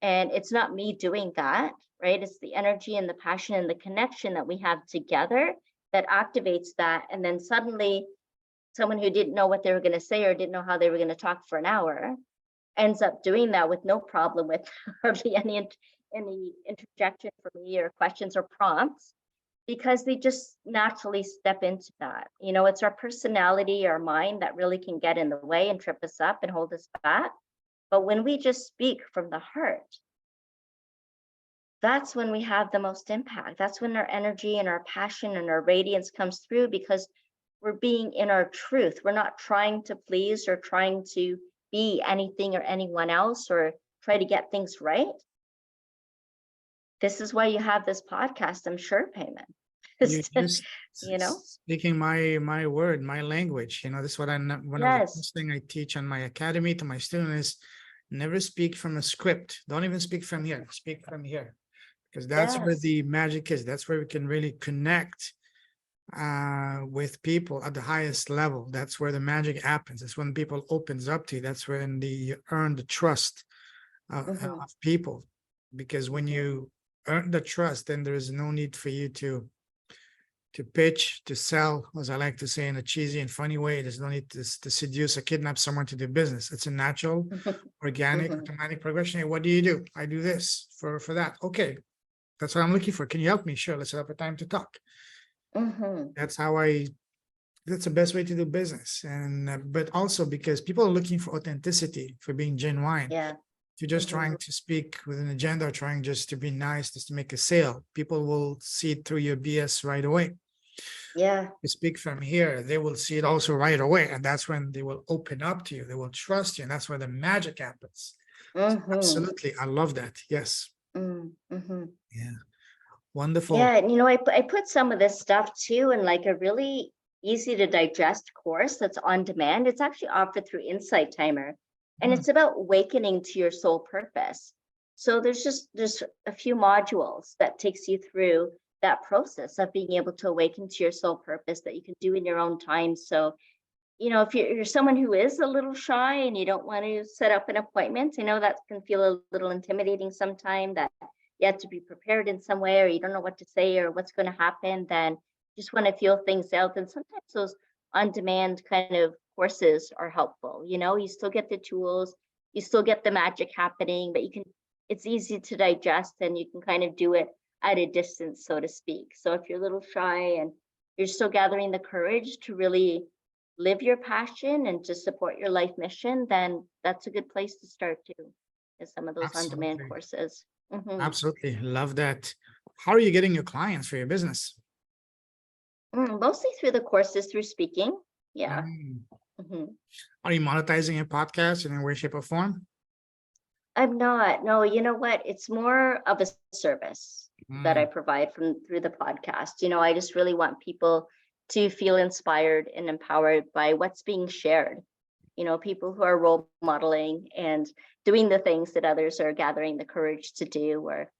And it's not me doing that, right? It's the energy and the passion and the connection that we have together that activates that. And then suddenly someone who didn't know what they were going to say or didn't know how they were going to talk for an hour ends up doing that with no problem, with hardly any interjection for me or questions or prompts, because they just naturally step into that. It's our personality, our mind that really can get in the way and trip us up and hold us back. But when we just speak from the heart, that's when we have the most impact. That's when our energy and our passion and our radiance comes through, because we're being in our truth. We're not trying to please or trying to be anything or anyone else or try to get things right. This is why you have this podcast, I'm sure, Payman. You just speaking my word, my language. This is what one of the first thing I teach on my academy to my students is never speak from a script. Don't even speak from here. Speak from here, because that's where the magic is. That's where we can really connect with people at the highest level. That's where the magic happens. It's when people opens up to you. That's when you earn the trust of people, because when you earn the trust, then there is no need for you to pitch, to sell, as I like to say in a cheesy and funny way. There's no need to seduce or kidnap someone to do business. It's a natural, organic, automatic progression. Hey, what do you do? I do this for that. Okay, that's what I'm looking for. Can you help me? Sure, let's set up a time to talk. That's the best way to do business. And but also because people are looking for authenticity, for being genuine. If you're just trying to speak with an agenda, or trying just to be nice, just to make a sale, people will see it through your BS right away. You speak from here, they will see it also right away. And that's when they will open up to you. They will trust you. And that's where the magic happens. So absolutely. I love that. Yes. Yeah. Wonderful. Yeah. And I put some of this stuff too in like a really, easy to digest course that's on demand. It's actually offered through Insight Timer, and Mm, it's about awakening to your soul purpose. So there's a few modules that takes you through that process of being able to awaken to your soul purpose that you can do in your own time. So, if you're someone who is a little shy and you don't want to set up an appointment, I know that can feel a little intimidating sometimes, that you have to be prepared in some way, or you don't know what to say or what's going to happen, then just want to feel things out. And sometimes those on-demand kind of courses are helpful. You still get the tools, you still get the magic happening, but it's easy to digest, and you can kind of do it at a distance, so to speak. So if you're a little shy and you're still gathering the courage to really live your passion and to support your life mission, then that's a good place to start too, is some of those on-demand absolutely. courses. Mhm. Absolutely. Love that. How are you getting your clients for your business? Mostly through the courses, through speaking. Yeah. Mm. Mhm. Are you monetizing your podcast in any way, shape, or form? I'm not. No, you know what? It's more of a service that I Mm, provide through the podcast. I just really want people to feel inspired and empowered by what's being shared. People who are role modeling and doing the things that others are gathering the courage to do or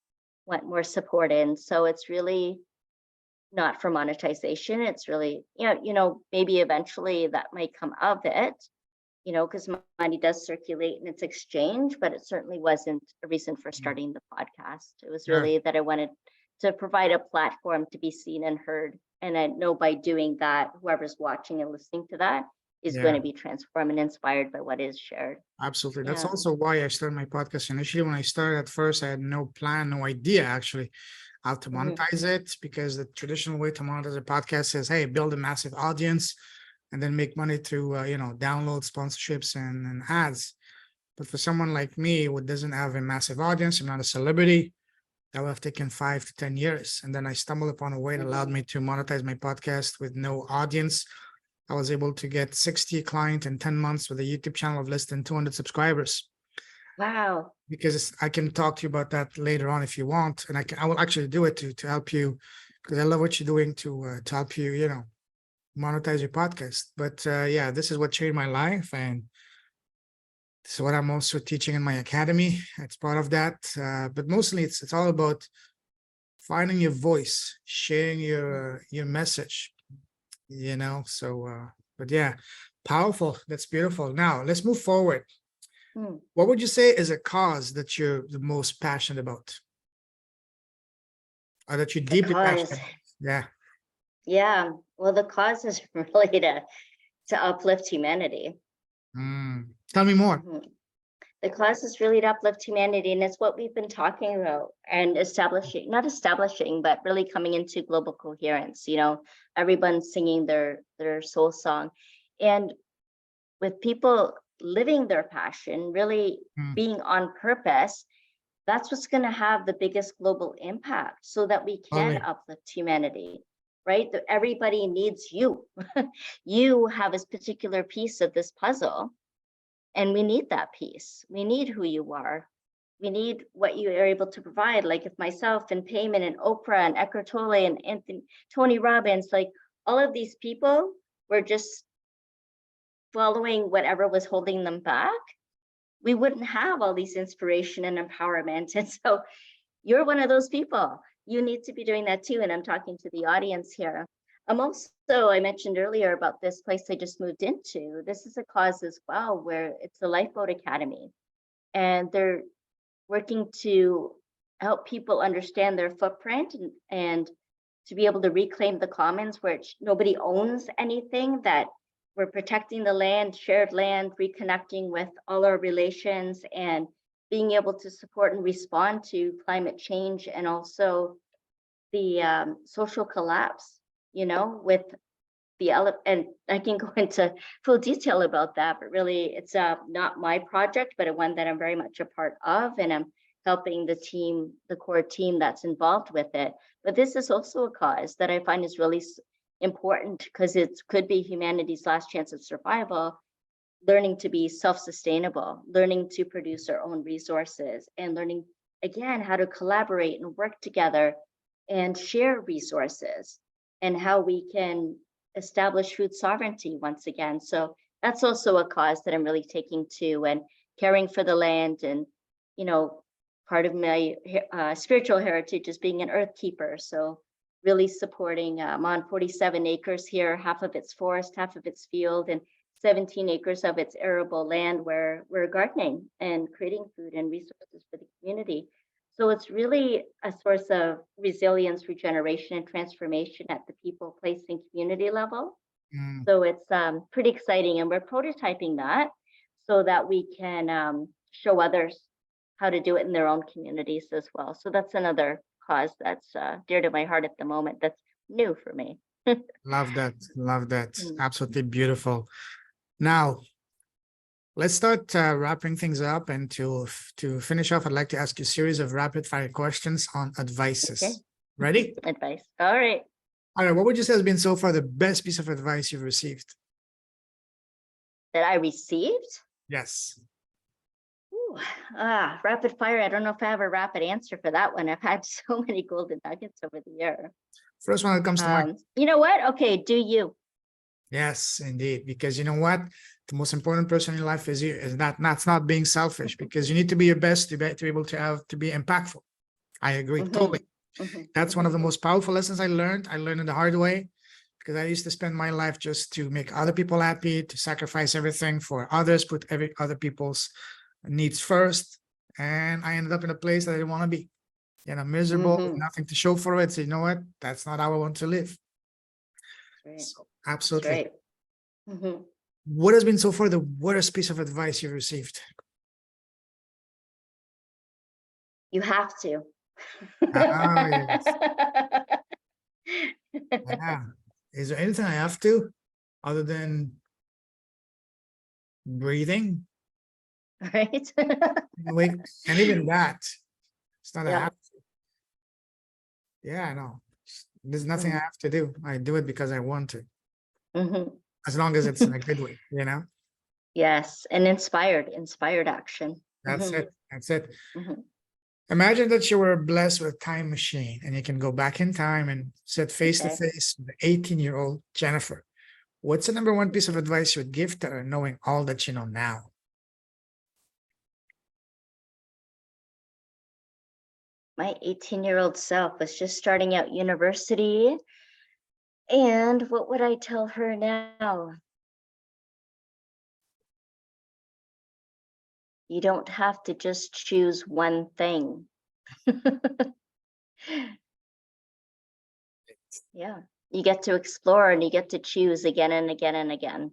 want more support in. So it's really not for monetization. It's really, maybe eventually that might come of it, because money does circulate and it's exchange, but it certainly wasn't a reason for mm. starting the podcast. It was Yeah, really that I wanted to provide a platform to be seen and heard. And I know by doing that, whoever's watching and listening to that is going yeah, to be transformed and inspired by what is shared. absolutely. That's Yeah. also why I started my podcast. Initially, when I started at first, I had no plan, no idea actually how to Mhm. monetize it, because the traditional way to monetize a podcast is, hey, build a massive audience and then make money through, download sponsorships and ads. But for someone like me who doesn't have a massive audience, I'm not a celebrity, that would have taken 5 to 10 years. And then I stumbled upon a way that allowed Mhm. me to monetize my podcast with no audience. I was able to get 60 clients in 10 months with a YouTube channel of less than 200 subscribers. Wow. Because I can talk to you about that later on if you want, and I will actually do it to help you, because I love what you're doing to help you, monetize your podcast. But yeah, this is what changed my life, and this is what I'm also teaching in my academy. It's part of that, but mostly it's all about finding your voice, sharing your message, So, but yeah, powerful. That's beautiful. Now let's move forward. Hmm. What would you say is a cause that you're the most passionate about, or that you're The deeply cause. passionate about? Yeah. Yeah. Well, the cause is really to uplift humanity. Tell me more. Mhm. The cause is really to uplift humanity, and it's what we've been talking about and not establishing, but really coming into global coherence. Everyone's singing their soul song, and with people living their passion, really Mm, being on purpose, that's what's going to have the biggest global impact, so that we can totally. uplift humanity. Right? That everybody needs you. You have this particular piece of this puzzle, and we need that piece. We need who you are. We need what you are able to provide. Like if myself and Payman and Oprah and Eckhart Tolle and Anthony, Tony Robbins, like all of these people were just following whatever was holding them back, we wouldn't have all these inspiration and empowerment. And so you're one of those people. You need to be doing that too. And I'm talking to the audience here. I'm also, I mentioned earlier about this place I just moved into. This is a cause as well, where it's the Lifeboat Academy. And they're working to help people understand their footprint and to be able to reclaim the commons, where nobody owns anything, that we're protecting the land, shared land, reconnecting with all our relations, and being able to support and respond to climate change, and also the social collapse, with and I can go into full detail about that, but really it's not my project, but one that I'm very much a part of, and I'm helping the core team that's involved with it. But this is also a cause that I find is really important, because it could be humanity's last chance of survival, learning to be self-sustainable, learning to produce our own resources, and learning again how to collaborate and work together and share resources, and how we can establish food sovereignty once again. So that's also a cause that I'm really taking to, and caring for the land. And, you know, part of my spiritual heritage is being an earth keeper. So really supporting, I'm on 47 acres here, half of it's forest, half of it's field, and 17 acres of its arable land where we're gardening and creating food and resources for the community. So it's really a source of resilience, regeneration, and transformation at the people, place, and community level. Mm, So it's pretty exciting, and we're prototyping that so that we can show others how to do it in their own communities as well. So that's another cause that's dear to my heart at the moment. That's new for me. love that. Love that. Mm. Absolutely beautiful. Now, let's start wrapping things up. And to finish off, I'd like to ask you a series of rapid fire questions on advices. Okay. Ready? Advice. All right. All right. What would you say has been so far the best piece of advice you've received? That I received? Yes. Ooh, rapid fire. I don't know if I have a rapid answer for that one. I've had so many golden nuggets over the year. First one that comes to mind. You know what? Okay, do you. Yes, indeed. Because you know what? The most important person in your life is you. Is that's not being selfish, because you need to be your best to be able to be impactful. I agree totally. That's one of the most powerful lessons I learned. I learned it the hard way, because I used to spend my life just to make other people happy, to sacrifice everything for others, put other people's needs first. And I ended up in a place that I didn't want to be, miserable, with nothing to show for it. So you know what? That's not how I want to live. Right. So, absolutely. Right. What has been so far the worst piece of advice you've received? You have to. Ah, yes. Yeah. Is there anything I have to, other than breathing? Right. Wait, and even that, it's not a Yeah. have to. Yeah, no. There's nothing I have to do. I do it because I want to, as long as it's in a good way, Yes, and inspired action. That's it. That's it. Mhm. Imagine that you were blessed with a time machine and you can go back in time and sit face to Okay. face with the 18-year-old Jennifer. What's the number one piece of advice you would give to her, knowing all that you know now? My 18-year-old self was just starting out university. And what would I tell her now? You don't have to just choose one thing. Yeah, you get to explore and you get to choose again and again and again.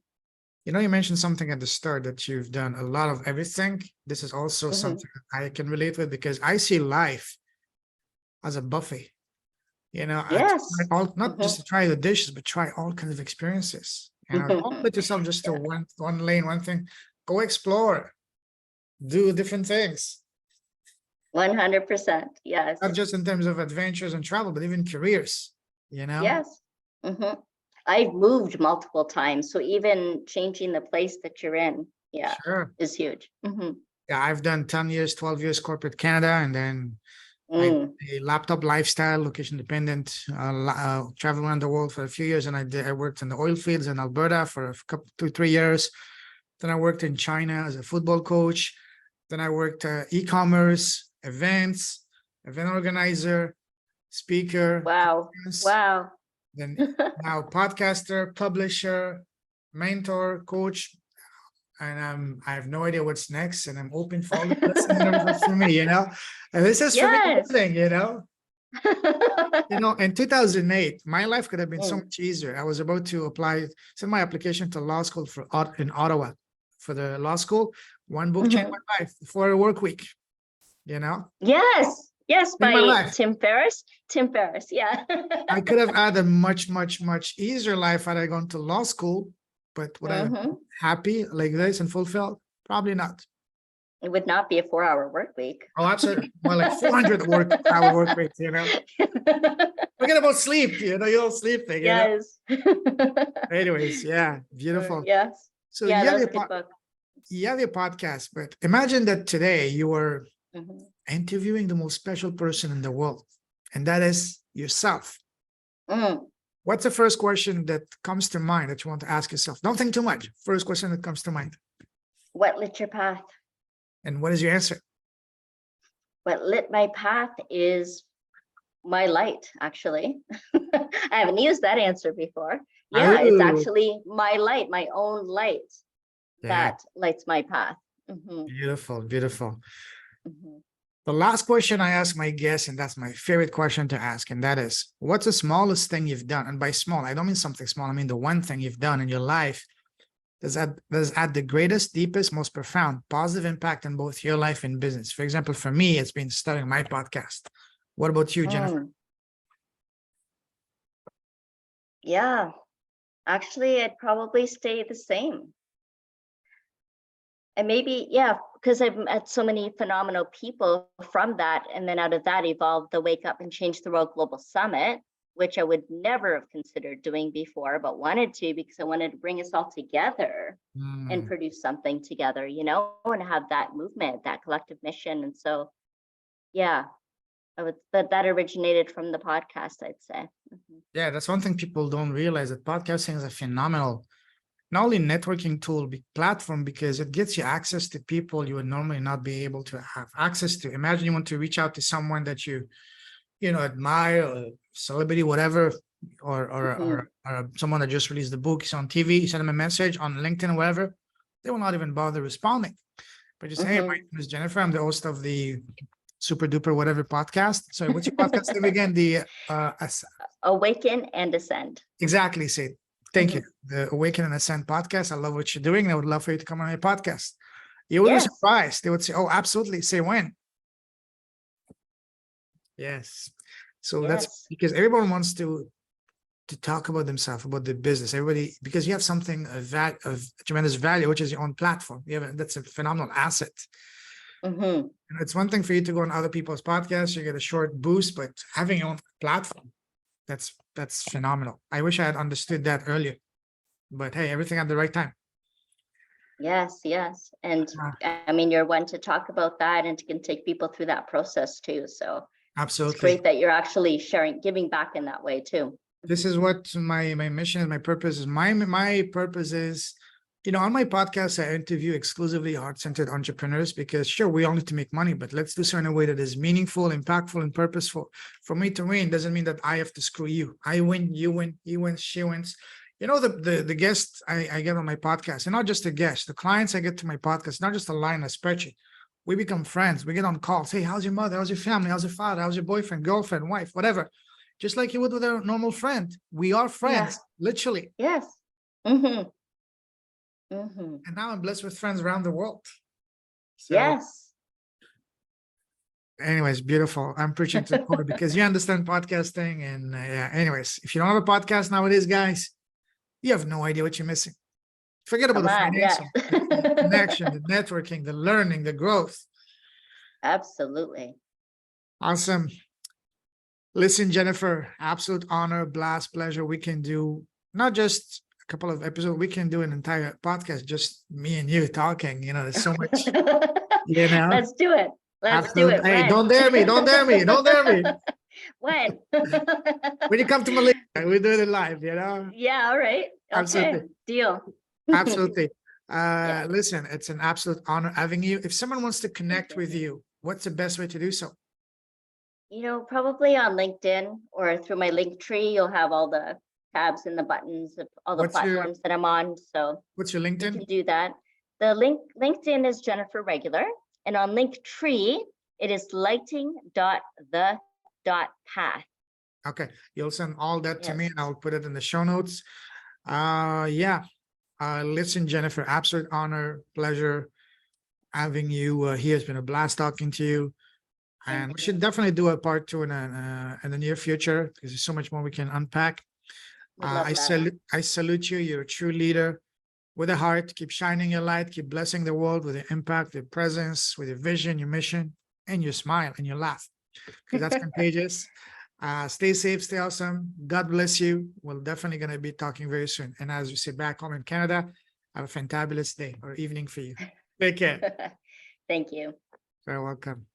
You mentioned something at the start, that you've done a lot of everything. This is also something I can relate with, because I see life as a buffet. Yes. Not just to try the dishes, but try all kinds of experiences. Don't put yourself just to one lane, one thing. Go explore, do different things. 100%. Yes. Not just in terms of adventures and travel, but even careers. Yes. I've moved multiple times, so even changing the place that you're in, Sure. is huge. Yeah, I've done 10 years, 12 years corporate Canada, and then a laptop lifestyle, location dependent, traveling around the world for a few years. And I worked in the oil fields in Alberta for a couple, 2-3 years. Then I worked in China as a football coach. Then I worked e-commerce, event organizer, speaker. Wow. Wow. Then now podcaster, publisher, mentor, coach. And I have no idea what's next, and I'm open for all the lessons for me, And this is for me, everything, in 2008, my life could have been so much easier. I was about to send my application to law school in Ottawa for the law school. One book changed my life, for a work week, Yes, by Tim Ferriss. Yeah. I could have had a much, much, much easier life had I gone to law school, but would I be happy like this and fulfilled? Probably not. It would not be a 4-hour work week. Oh, absolutely. Well, like 400-hour work week, Forget about sleep, your whole sleep thing, Yes. Anyways, yeah, beautiful. Yes. So yeah, that was a good book. You have your podcast, but imagine that today you were interviewing the most special person in the world, and that is yourself. What's the first question that comes to mind that you want to ask yourself? Don't think too much. First question that comes to mind. What lit your path? And what is your answer? What lit my path is my light, actually. I haven't used that answer before. Yeah, it's Oh, actually my light, my own light yeah, that lights my path. Mhm, beautiful, beautiful. mhm. The last question I ask my guests, and that's my favorite question to ask, and that is, what's the smallest thing you've done? And by small, I don't mean something small. I mean the one thing you've done in your life that's had the greatest, deepest, most profound positive impact in both your life and business. For example, for me, it's been starting my podcast. What about you, Jennifer? Yeah, actually, I'd probably stay the same. And maybe, yeah, because I've met so many phenomenal people from that. And then out of that evolved the Wake Up and Change the World Global Summit, which I would never have considered doing before, but wanted to because I wanted to bring us all together and Mm, produce something together, and have that movement, that collective mission. And so, yeah, that originated from the podcast, I'd say. Mhm. yeah, that's one thing people don't realize, that podcasting is a phenomenal, not only networking tool, platform, because it gets you access to people you would normally not be able to have access to. Imagine you want to reach out to someone that you admire, or celebrity, whatever, Mhm. or someone that just released the book, is on TV, you send them a message on LinkedIn, whatever, they will not even bother responding. But just, hey, my Mhm. name is Jennifer. I'm the host of the Super Duper Whatever podcast. Sorry, what's your podcast name again? The Awaken and Ascend. exactly. Say thank you. Mhm. The Awaken and Ascend podcast. I love what you're doing. I would love for you to come on my podcast. You would be Yes. surprised. They would say, "Oh, absolutely." Say when. Yes. So that's Yes. because everyone wants to talk about themselves, about the business. Everybody, because you have something of tremendous value, which is your own platform. That's a phenomenal asset. Mhm. It's one thing for you to go on other people's podcasts, you get a short boost, but having your own platform, that's phenomenal. I wish I had understood that earlier, but hey, everything at the right time. Yes, yes. And Uh, I mean, you're one to talk about that and can take people through that process too. So it's Absolutely. great that you're actually giving back in that way too. This is what my mission and my purpose is. My purpose is, on my podcast, I interview exclusively heart-centered entrepreneurs, because sure, we all need to make money, but let's do so in a way that is meaningful, impactful, and purposeful. For me to win doesn't mean that I have to screw you. I win, you win, he wins, she wins. The guests I get on my podcast, and not just the guests, the clients I get to my podcast, not just a line, a spreadsheet. We become friends. We get on calls. Hey, how's your mother? How's your family? How's your father? How's your boyfriend, girlfriend, wife, whatever? Just like you would with a normal friend. We are Yeah. friends, literally. Yes. Mm-hmm. Mm-hmm. And now I'm blessed with friends around the world. So, Yes. anyways, beautiful. I'm preaching to the choir because you understand podcasting. And yeah, anyways, if you don't have a podcast nowadays, guys, you have no idea what you're missing. Forget about Come the on. Yes. financial, the connection, the networking, the learning, the growth. Absolutely. Awesome. Listen, Jennifer, absolute honor, blast, pleasure. We can do not just a couple of episodes, we can do an entire podcast, just me and you talking. There's so much, Let's do it. Let's do absolutely. it. Hey, When? don't dare me, don't dare me, don't dare me. When? When you come to Malaysia, we do it live, Yeah. All right. Okay. Absolutely. Deal. Absolutely. Yeah. Listen, it's an absolute honor having you. If someone wants to connect Thank with you. you, what's the best way to do so? Probably on LinkedIn or through my link tree, you'll have all the tabs and the buttons of all the What's your platforms that I'm on. So what's your you LinkedIn? can do that. The LinkedIn is Jennifer Regular, and on Linktree, it is lighting.the.path. Okay, you'll send all that to me Yes. and I'll put it in the show notes. Yeah. Listen, Jennifer, absolute honor, pleasure having you here. It's been a blast talking to you. And Thank we you. should definitely do a part two in the near future, because there's so much more we can unpack. Would love that. I salute you. You're a true leader with a heart. Keep shining your light. Keep blessing the world with your impact, your presence, with your vision, your mission, and your smile and your laugh, because that's contagious. Stay safe, stay awesome. God bless you. We're definitely going to be talking very soon. And as you sit back home in Canada, have a fantabulous day or evening for you. Take care. Thank you. Very welcome.